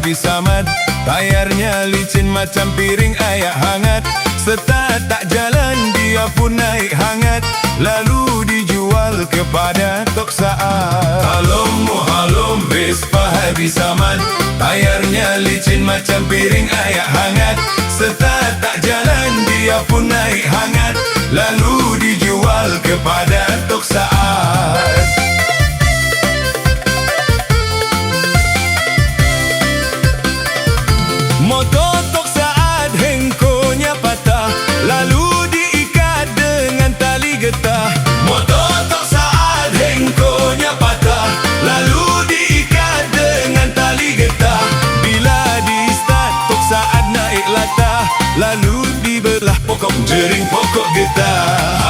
Haji Samad. Tayarnya licin macam piring air hangat. Start tak jalan dia pun naik hangat, lalu dijual kepada Tok Saad. Halom Vespa Haji Samad. Tayarnya licin macam piring air hangat. Start tak jalan dia pun naik hangat, lalu dijual kepada Tok Saad. Motor Tok Saad hengkonya patah, lalu diikat dengan tali getah. Motor Tok Saad hengkonya patah, lalu diikat dengan tali getah. Bila di start Tok Saad naik latah, lalu dibelah pokok jering pokok getah.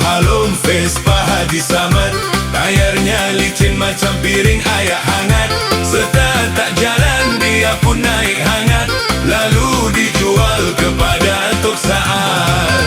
Halom Vespa Haji Samad. Tayarnya licin macam piring air hangat. Start tak jalan dia pun naik hangat, lalu dijual kepada Tok Saad.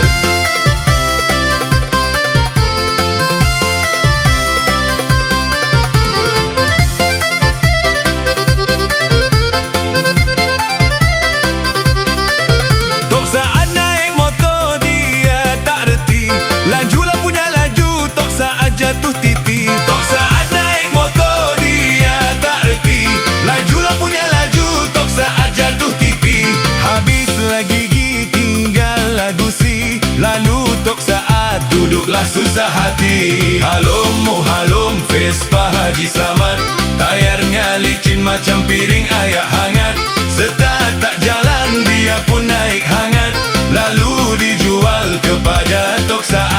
Tok Saad naik motor dia tak reti, lajulah punya laju Tok Saad jatuh titi. Tok Saad naik motor dia tak reti, lajulah punya laju Tok Saad jatuh titi. Habislah gigi tinggallah gusi, lalu Tok Saad duduklah susah hati. Halom Vespa Haji Samad. Tayarnya licin macam piring air hangat. Start tak jalan dia pun naik hangat, lalu dijual kepada Tok Saad.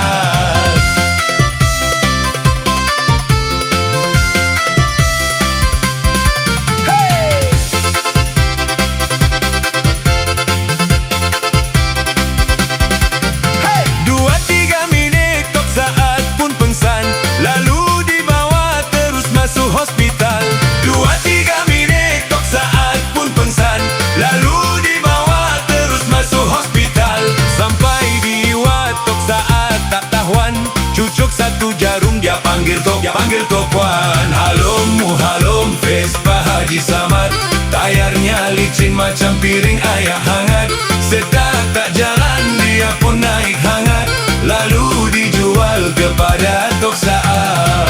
Hospital 2-3 minit Tok Saad pun pengsan, lalu dibawa terus masuk hospital. Sampai di Wat Tok Saad tak tahuan, cucuk satu jarum dia panggil Tok Wan. Halom Vespa Haji Samad. Tayarnya licin macam piring air hangat. Start tak jalan dia pun naik hangat, lalu dijual kepada Tok Saad.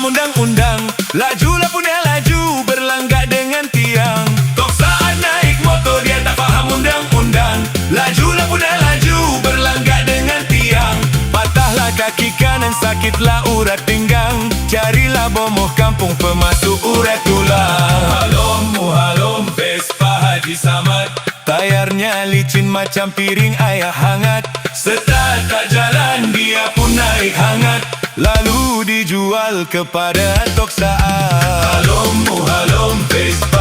Undang-undang, lajulah punya laju berlanggak dengan tiang. Tok Saad naik motor dia tak faham undang-undang, lajulah punya laju berlanggak dengan tiang. Patahlah kaki kanan, sakitlah urat pinggang, carilah bomoh kampung pemasuk urat tulang. Halom Vespa Haji Samad. Tayarnya licin macam piring air hangat. Start tak jalan dia pun naik hangat, lalu dijual kepada Tok Saad. Halom Vespa